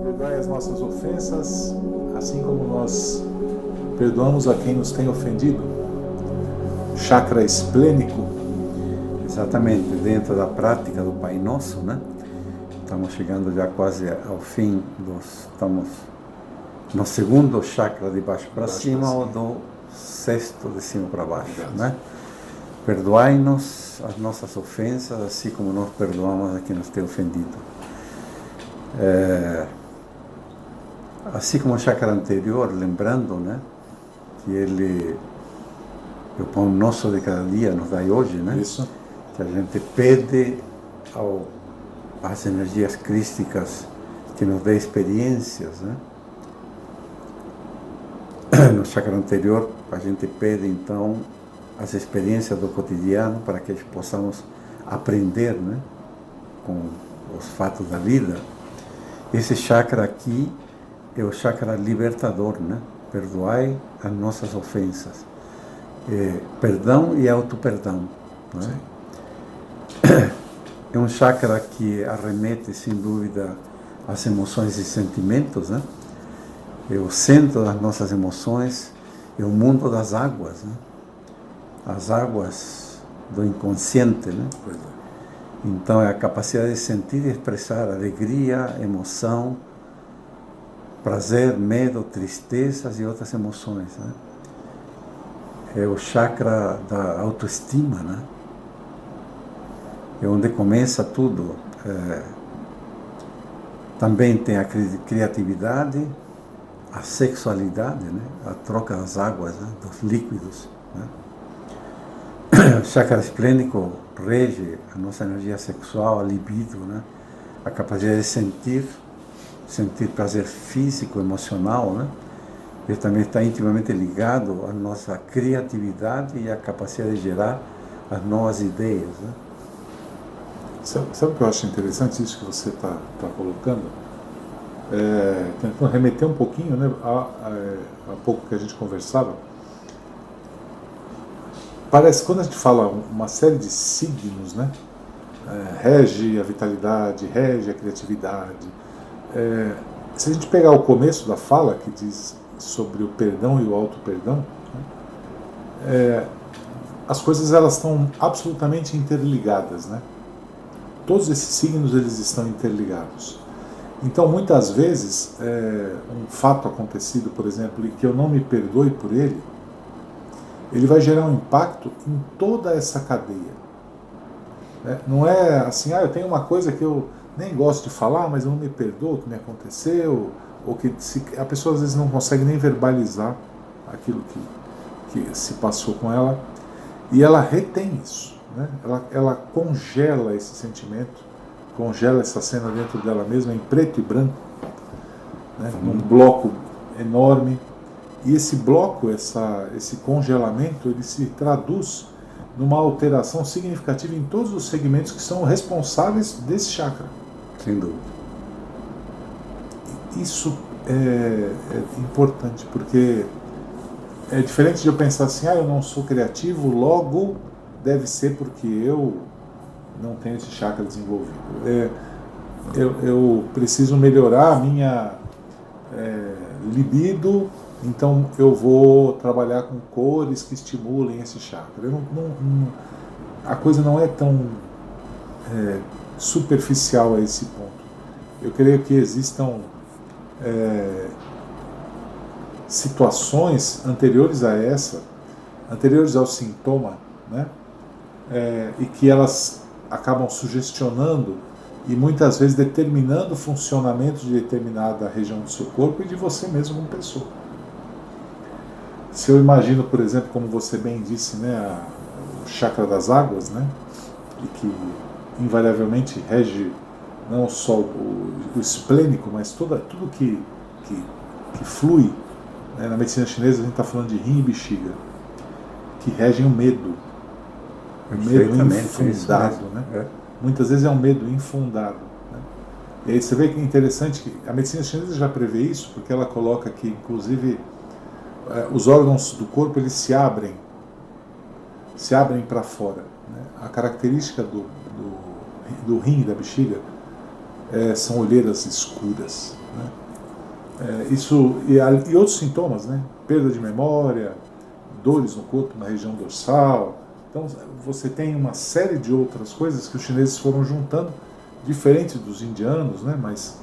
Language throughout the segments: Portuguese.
perdoai as nossas ofensas, assim como nós perdoamos a quem nos tem ofendido. Chakra esplênico. Exatamente, dentro da prática do Pai Nosso, né? Estamos chegando já quase ao fim estamos no segundo chakra de baixo para cima ou do sexto de cima para baixo, né? Perdoai-nos as nossas ofensas, assim como nós perdoamos a quem nos tem ofendido. Assim como o chakra anterior, lembrando, né, que o pão nosso de cada dia nos dá hoje, né? Isso. Que a gente pede às energias crísticas que nos dê experiências, né? No chakra anterior, a gente pede então as experiências do cotidiano para que possamos aprender, né, com os fatos da vida. Esse chakra aqui é o chakra libertador, né? Perdoai as nossas ofensas. Perdão e auto-perdão, né? É um chakra que arremete, sem dúvida, às emoções e sentimentos, né? É o centro das nossas emoções, é o mundo das águas, né? As águas do inconsciente, né? Então é a capacidade de sentir e expressar alegria, emoção, prazer, medo, tristezas e outras emoções, né? É o chakra da autoestima, né? É onde começa tudo. Também tem a criatividade, a sexualidade, né? A troca das águas, né? Dos líquidos, né? O chakra esplênico rege a nossa energia sexual, a libido, né? A capacidade de sentir prazer físico, emocional, né? Ele também está intimamente ligado à nossa criatividade e à capacidade de gerar as novas ideias, né? Sabe o que eu acho interessante isso que você está colocando? Tentando remeter um pouquinho, né, há pouco que a gente conversava. Parece que quando a gente fala uma série de signos, né, rege a vitalidade, rege a criatividade. Se a gente pegar o começo da fala, que diz sobre o perdão e o auto-perdão, né, as coisas elas estão absolutamente interligadas, né? Todos esses signos eles estão interligados. Então, muitas vezes, um fato acontecido, por exemplo, e que eu não me perdoe por ele vai gerar um impacto em toda essa cadeia. Não é assim, eu tenho uma coisa que eu nem gosto de falar, mas eu não me perdoo o que me aconteceu, ou que a pessoa às vezes não consegue nem verbalizar aquilo que se passou com ela, e ela retém isso. Né? Ela congela esse sentimento, congela essa cena dentro dela mesma, em preto e branco, né? Num bloco enorme. E esse bloco, esse congelamento, ele se traduz numa alteração significativa em todos os segmentos que são responsáveis desse chakra. Sem dúvida. Isso é importante, porque é diferente de eu pensar assim, eu não sou criativo, logo deve ser porque eu não tenho esse chakra desenvolvido. Eu preciso melhorar a minha libido, então eu vou trabalhar com cores que estimulem esse chakra. A coisa não é tão superficial a esse ponto. Eu creio que existam situações anteriores a essa, anteriores ao sintoma, né? E que elas acabam sugestionando e muitas vezes determinando o funcionamento de determinada região do seu corpo e de você mesmo como pessoa. Se eu imagino, por exemplo, como você bem disse, né, o chakra das águas, né, e que invariavelmente rege não só o esplênico, mas tudo que flui, né, na medicina chinesa a gente está falando de yin e bexiga, que regem o medo. O medo infundado, né? Muitas vezes é um medo infundado, né? E aí você vê que é interessante que a medicina chinesa já prevê isso, porque ela coloca que, inclusive, os órgãos do corpo eles se abrem para fora, né? A característica do rim e da bexiga são olheiras escuras, né? Isso e outros sintomas, né? Perda de memória, dores no corpo, na região dorsal. Então você tem uma série de outras coisas que os chineses foram juntando, diferente dos indianos, né? Mas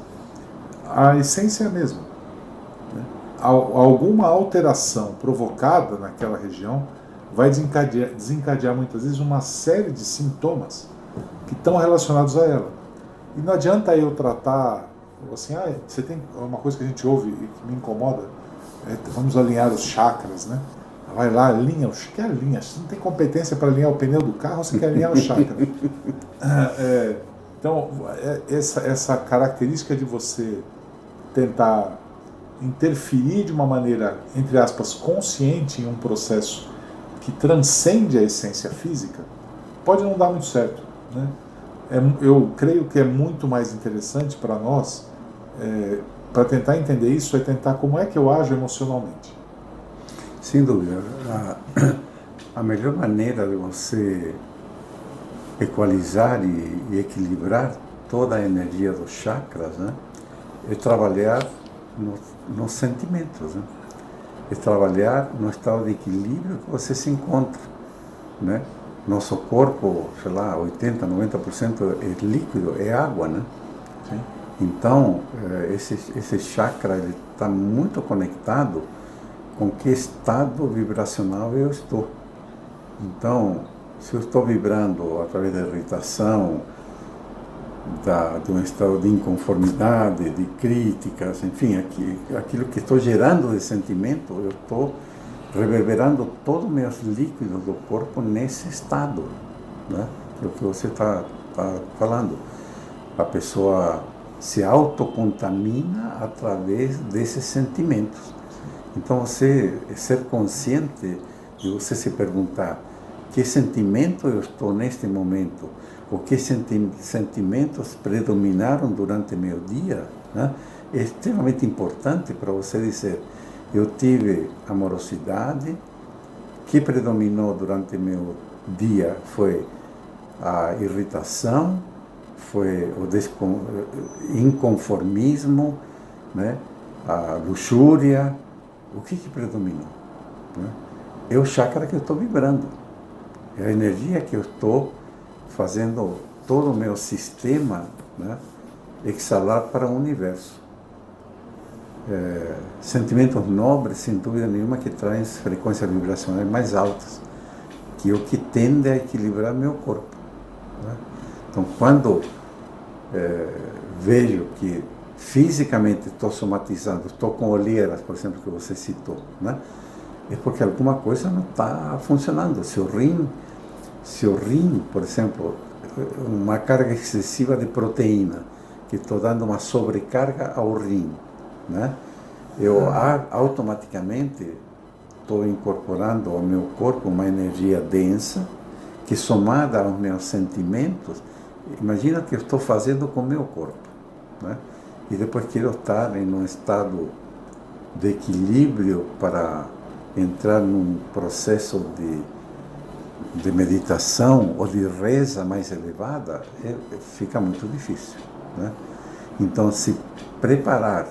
a essência é a mesma, né? Alguma alteração provocada naquela região vai desencadear muitas vezes uma série de sintomas que estão relacionados a ela. E não adianta eu tratar assim, você tem uma coisa que a gente ouve e que me incomoda, vamos alinhar os chakras, né? Vai lá, alinha, que alinha? Você não tem competência para alinhar o pneu do carro, você quer alinhar o chakra. Então, essa característica de você tentar interferir de uma maneira, entre aspas, consciente em um processo que transcende a essência física, pode não dar muito certo, né? Eu creio que é muito mais interessante para nós, para tentar entender isso, é tentar como é que eu ajo emocionalmente. Sem dúvida. A melhor maneira de você equalizar e equilibrar toda a energia dos chakras, né, é trabalhar nos sentimentos, né? É trabalhar no estado de equilíbrio que você se encontra, né? Nosso corpo, sei lá, 80%, 90% é líquido, é água, né? Sim. Então, esse chakra está muito conectado com que estado vibracional eu estou. Então, se eu estou vibrando através da irritação, de um estado de inconformidade, de críticas, enfim, aquilo que estou gerando de sentimento, eu estou reverberando todos os meus líquidos do corpo nesse estado, né? É o que você está falando. A pessoa se autocontamina através desses sentimentos. Então, você ser consciente de você se perguntar que sentimento eu estou neste momento, ou que sentimentos predominaram durante meu dia, né? É extremamente importante para você dizer: eu tive amorosidade, que predominou durante meu dia foi a irritação, foi o inconformismo, né? A luxúria. O que predominou, né? É o chakra que eu estou vibrando, é a energia que eu estou fazendo todo o meu sistema, né, exalar para o universo. Sentimentos nobres, sem dúvida nenhuma, que trazem frequências vibracionais mais altas, que é o que tende a equilibrar meu corpo, né? Então, quando vejo que fisicamente estou somatizando, estou com olheiras, por exemplo, que você citou, né? É porque alguma coisa não está funcionando. Se o rim, por exemplo, uma carga excessiva de proteína, que estou dando uma sobrecarga ao rim, né? Eu automaticamente estou incorporando ao meu corpo uma energia densa, que somada aos meus sentimentos, imagina o que eu estou fazendo com o meu corpo, né? E depois quero estar em um estado de equilíbrio para entrar num processo de meditação ou de reza mais elevada, fica muito difícil, né? Então, se preparar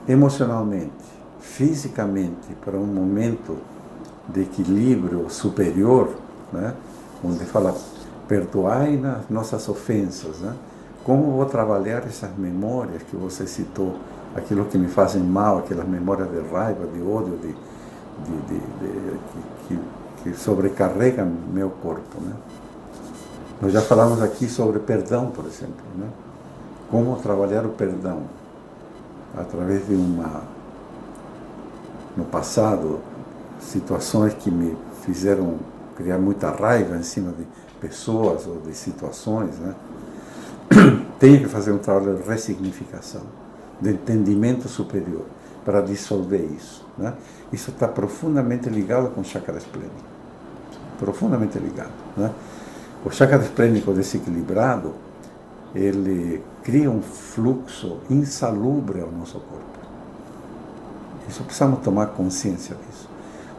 emocionalmente, fisicamente, para um momento de equilíbrio superior, né? Onde fala: perdoai nas nossas ofensas, né? Como vou trabalhar essas memórias que você citou, aquilo que me fazem mal, aquelas memórias de raiva, de ódio, que sobrecarregam meu corpo, né? Nós já falamos aqui sobre perdão, por exemplo, né? Como trabalhar o perdão através de no passado, situações que me fizeram criar muita raiva em cima de pessoas ou de situações, né? Tenho que fazer um trabalho de ressignificação, de entendimento superior, para dissolver isso, né? Isso está profundamente ligado com o chakra esplênico, profundamente ligado, né? O chakra esplênico desequilibrado, ele cria um fluxo insalubre ao nosso corpo. Isso precisamos tomar consciência disso.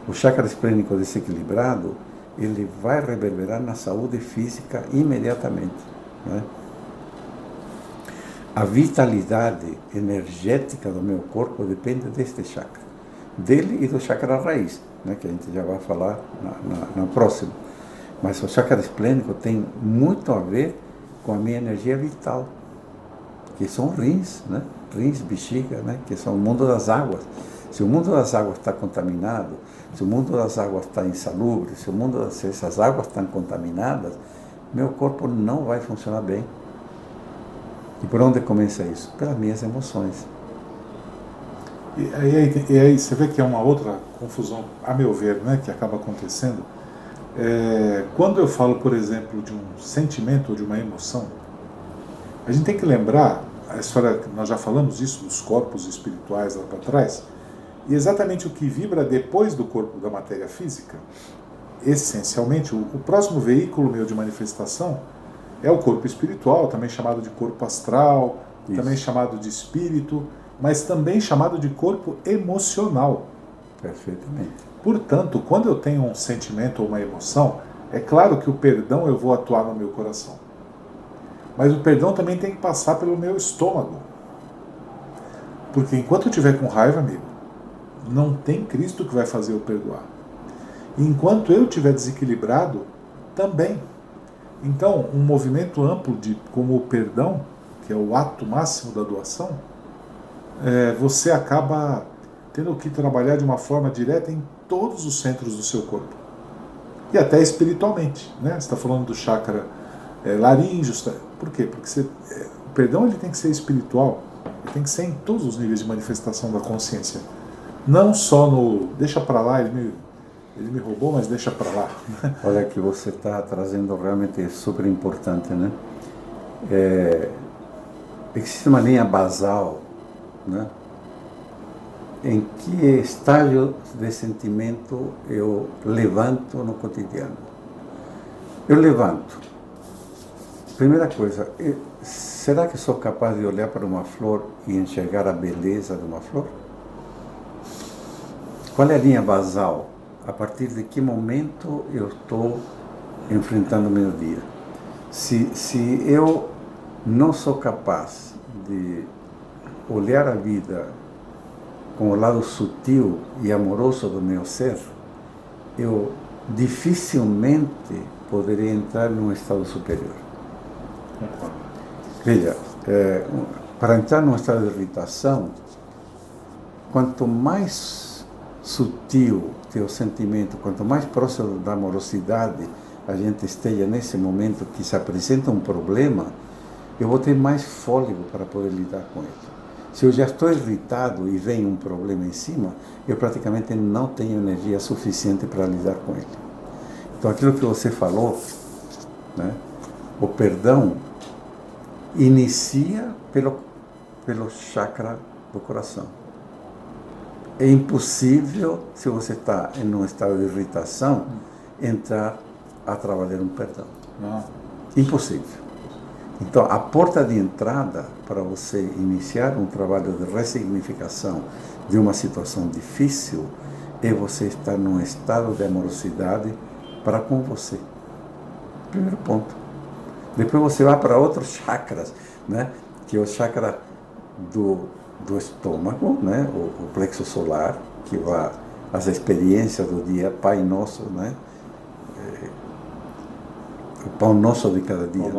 O chakra esplênico desequilibrado, ele vai reverberar na saúde física imediatamente, né? a vitalidade energética do meu corpo depende deste chakra, dele e do chakra raiz, né, que a gente já vai falar na próxima. Mas o chakra esplênico tem muito a ver com a minha energia vital, que são rins, né? Rins, bexiga, né? Que são o mundo das águas. Se o mundo das águas está contaminado, se o mundo das águas está insalubre, se essas águas estão contaminadas, meu corpo não vai funcionar bem. E por onde começa isso? Pelas minhas emoções. E aí você vê que é uma outra confusão, a meu ver, né, que acaba acontecendo. Quando eu falo, por exemplo, de um sentimento ou de uma emoção, a gente tem que lembrar a história, nós já falamos disso, dos corpos espirituais lá para trás, e exatamente o que vibra depois do corpo da matéria física, essencialmente, o próximo veículo meu de manifestação é o corpo espiritual, também chamado de corpo astral, isso, também chamado de espírito, mas também chamado de corpo emocional. Perfeitamente. Portanto, quando eu tenho um sentimento ou uma emoção, é claro que o perdão eu vou atuar no meu coração. Mas o perdão também tem que passar pelo meu estômago. Porque enquanto eu estiver com raiva, amigo, não tem Cristo que vai fazer eu perdoar. E enquanto eu estiver desequilibrado, também. Então, um movimento amplo como o perdão, que é o ato máximo da doação, você acaba tendo que trabalhar de uma forma direta em todos os centros do seu corpo. E até espiritualmente, né? Você está falando do chakra laríngeo. Por quê? Porque o perdão ele tem que ser espiritual, ele tem que ser em todos os níveis de manifestação da consciência. Não só no deixa para lá, ele me roubou, mas deixa para lá. Olha que você está trazendo realmente super importante, né? Existe uma linha basal, né? Em que estágio de sentimento eu levanto no cotidiano? Eu levanto. Primeira coisa, será que sou capaz de olhar para uma flor e enxergar a beleza de uma flor? Qual é a linha basal? A partir de que momento eu estou enfrentando o meu dia? Se eu não sou capaz de olhar a vida com o lado sutil e amoroso do meu ser, eu dificilmente poderia entrar num estado superior. Veja, para entrar num estado de irritação, quanto mais sutil teu sentimento, quanto mais próximo da amorosidade a gente esteja nesse momento que se apresenta um problema, eu vou ter mais fôlego para poder lidar com ele. Se eu já estou irritado e vem um problema em cima, eu praticamente não tenho energia suficiente para lidar com ele. Então, aquilo que você falou, né, o perdão inicia pelo chakra do coração. É impossível, se você está em um estado de irritação, entrar a trabalhar um perdão. Não. Impossível. Então, a porta de entrada para você iniciar um trabalho de ressignificação de uma situação difícil é você estar num estado de amorosidade para com você. Primeiro ponto. Depois você vai para outros chakras, né? Que é o chakra do estômago, né? O plexo solar, que vai às experiências do dia, Pai Nosso, né? O pão nosso de cada dia.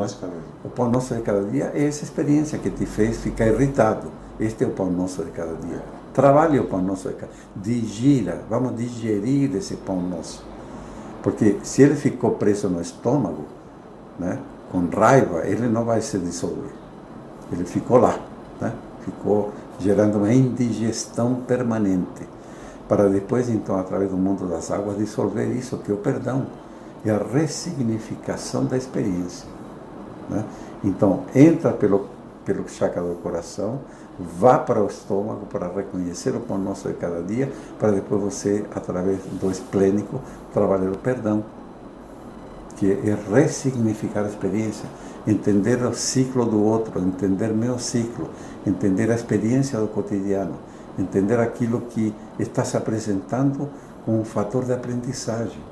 O pão nosso de cada dia é essa experiência que te fez ficar irritado. Este é o pão nosso de cada dia. Trabalhe o pão nosso de cada dia. Digira, vamos digerir esse pão nosso. Porque se ele ficou preso no estômago, né, com raiva, ele não vai se dissolver. Ele ficou lá, né? Ficou gerando uma indigestão permanente. Para depois, então, através do mundo das águas, dissolver isso, que é o perdão. É a ressignificação da experiência, né? Então, entra pelo chakra do coração, vá para o estômago para reconhecer o pão nosso de cada dia, para depois você, através do esplênico, trabalhar o perdão, que é ressignificar a experiência, entender o ciclo do outro, entender meu ciclo, entender a experiência do cotidiano, entender aquilo que está se apresentando como um fator de aprendizagem.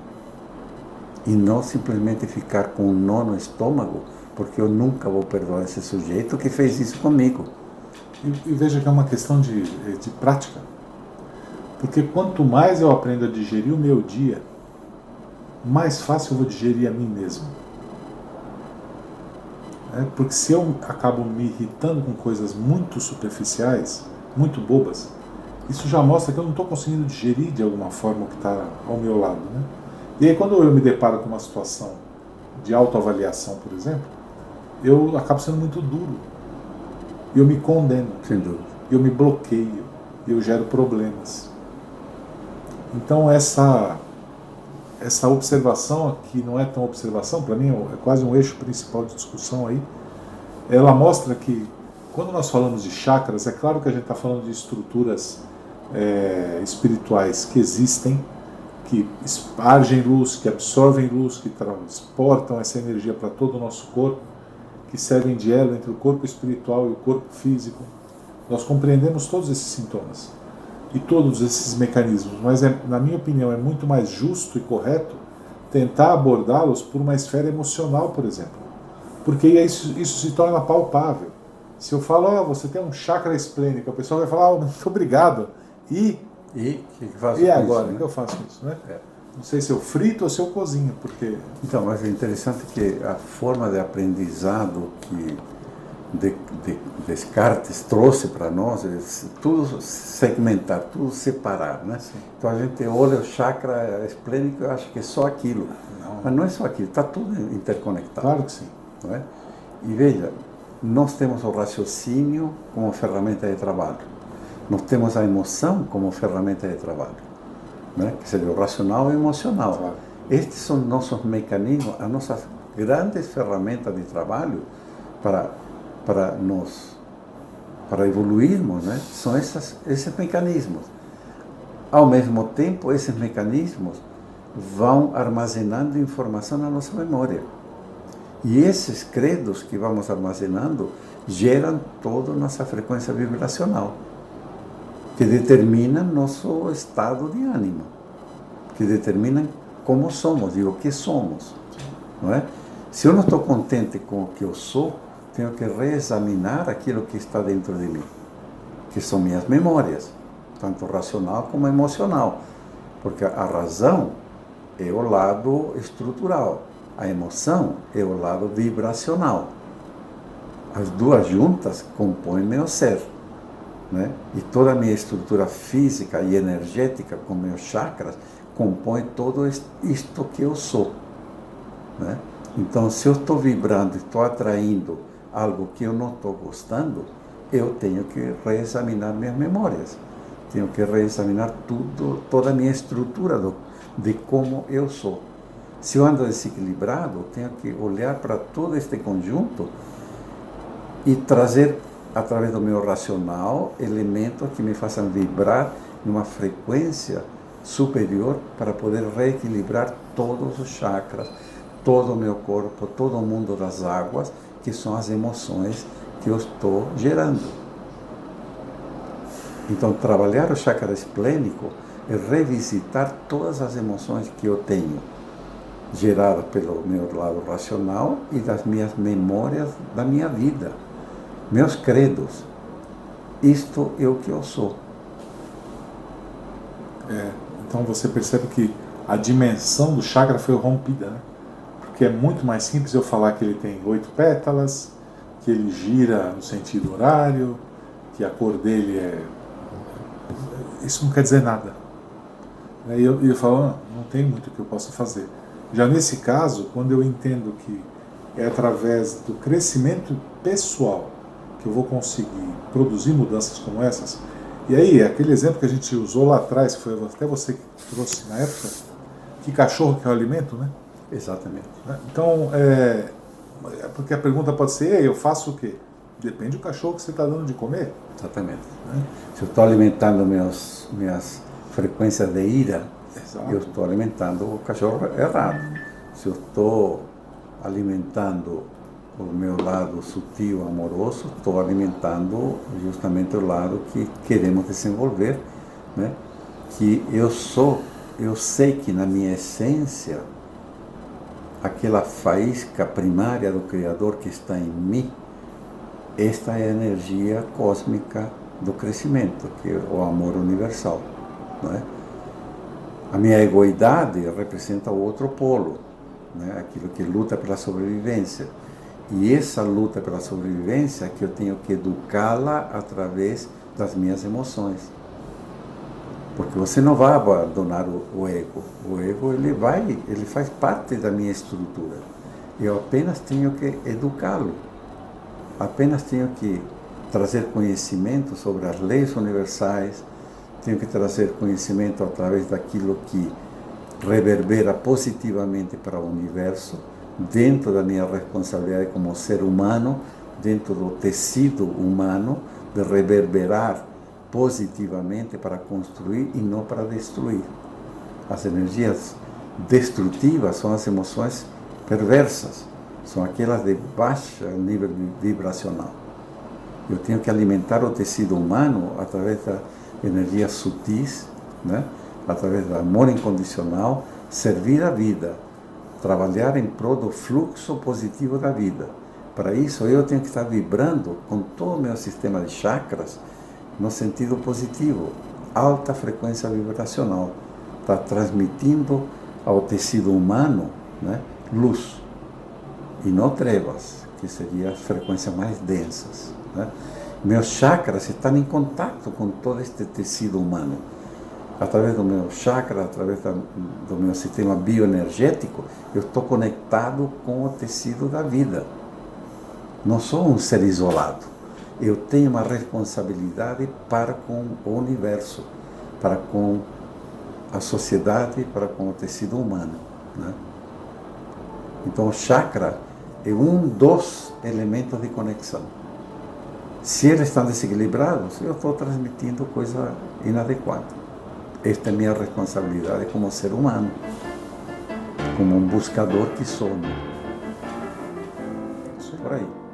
E não simplesmente ficar com um nó no estômago porque eu nunca vou perdoar esse sujeito que fez isso comigo. E veja que é uma questão de prática. Porque quanto mais eu aprendo a digerir o meu dia, mais fácil eu vou digerir a mim mesmo. Porque se eu acabo me irritando com coisas muito superficiais, muito bobas, isso já mostra que eu não estou conseguindo digerir de alguma forma o que está ao meu lado. Né? E aí quando eu me deparo com uma situação de autoavaliação, por exemplo, eu acabo sendo muito duro. Eu me condeno. Sem dúvida. Eu me bloqueio. Eu gero problemas. Então essa observação aqui não é tão observação, para mim é quase um eixo principal de discussão aí. Ela mostra que quando nós falamos de chakras, é claro que a gente está falando de estruturas espirituais que existem, que espargem luz, que absorvem luz, que transportam essa energia para todo o nosso corpo, que servem de elo entre o corpo espiritual e o corpo físico. Nós compreendemos todos esses sintomas e todos esses mecanismos, mas na minha opinião é muito mais justo e correto tentar abordá-los por uma esfera emocional, por exemplo, porque isso se torna palpável. Se eu falo, você tem um chakra esplênico, a pessoa vai falar, muito obrigado, e agora, o que eu faço isso, né? Não sei se eu frito ou se eu cozinho, porque... Então, mas é interessante que a forma de aprendizado que Descartes trouxe para nós é tudo segmentar, tudo separar, né? Sim. Então a gente olha o chakra esplênico e acha que é só aquilo. Não. Mas não é só aquilo, está tudo interconectado. Claro que sim. Não é? E veja, nós temos o raciocínio como ferramenta de trabalho. Nós temos a emoção como ferramenta de trabalho, né? Que seria o racional e o emocional. Claro. Estes são nossos mecanismos, as nossas grandes ferramentas de trabalho para evoluirmos, né? São esses mecanismos. Ao mesmo tempo, esses mecanismos vão armazenando informação na nossa memória. E esses credos que vamos armazenando geram toda a nossa frequência vibracional, que determina nosso estado de ânimo, que determina como somos e o que somos, não é? Se eu não estou contente com o que eu sou, tenho que reexaminar aquilo que está dentro de mim, que são minhas memórias, tanto racional como emocional, porque a razão é o lado estrutural, a emoção é o lado vibracional. As duas juntas compõem meu ser, né? E toda a minha estrutura física e energética, com meus chakras, compõe todo isto que eu sou, né? Então, se eu estou vibrando, estou atraindo algo que eu não estou gostando, eu tenho que reexaminar minhas memórias, tenho que reexaminar toda a minha estrutura de como eu sou. Se eu ando desequilibrado, tenho que olhar para todo este conjunto e trazer, através do meu racional, elementos que me façam vibrar numa frequência superior para poder reequilibrar todos os chakras, todo o meu corpo, todo o mundo das águas, que são as emoções que eu estou gerando. Então, trabalhar o chakra esplênico é revisitar todas as emoções que eu tenho, geradas pelo meu lado racional e das minhas memórias da minha vida, meus credos. Isto é o que eu sou. Então você percebe que a dimensão do chakra foi rompida, né? Porque é muito mais simples eu falar que ele tem 8 pétalas, que ele gira no sentido horário, que a cor dele é... Isso não quer dizer nada. E eu falo, não tem muito que eu possa fazer. Já nesse caso, quando eu entendo que é através do crescimento pessoal que eu vou conseguir produzir mudanças como essas, e aí, aquele exemplo que a gente usou lá atrás, foi até você que trouxe na época, que cachorro que é o alimento, né? Exatamente. Então, porque a pergunta pode ser, eu faço o quê? Depende do cachorro que você está dando de comer. Exatamente. Se eu estou alimentando minhas frequências de ira, exato, eu estou alimentando o cachorro errado. Se eu estou alimentando o meu lado sutil, amoroso, estou alimentando justamente o lado que queremos desenvolver, né? Que eu sei que na minha essência aquela faísca primária do Criador que está em mim, esta é a energia cósmica do crescimento, que é o amor universal, não é? A minha egoidade representa o outro polo, né? Aquilo que luta pela sobrevivência. E essa luta pela sobrevivência que eu tenho que educá-la através das minhas emoções. Porque você não vai abandonar o ego. O ego ele faz parte da minha estrutura. Eu apenas tenho que educá-lo. Apenas tenho que trazer conhecimento sobre as leis universais, tenho que trazer conhecimento através daquilo que reverbera positivamente para o universo, dentro da minha responsabilidade como ser humano, dentro do tecido humano, de reverberar positivamente para construir e não para destruir. As energias destrutivas são as emoções perversas, são aquelas de baixo nível vibracional. Eu tenho que alimentar o tecido humano através da energias sutis, né? Através do amor incondicional, servir a vida, trabalhar em prol do fluxo positivo da vida. Para isso, eu tenho que estar vibrando com todo o meu sistema de chakras no sentido positivo, alta frequência vibracional, está transmitindo ao tecido humano, né, luz, e não trevas, que seriam as frequências mais densas, né? Meus chakras estão em contato com todo este tecido humano. Através do meu chakra, através do meu sistema bioenergético, eu estou conectado com o tecido da vida. Não sou um ser isolado. Eu tenho uma responsabilidade para com o universo, para com a sociedade, para com o tecido humano, né? Então, o chakra é um dos elementos de conexão. Se eles estão desequilibrados, eu estou transmitindo coisa inadequada. Esta é minha responsabilidade como ser humano, como um buscador que sou, né? Por aí.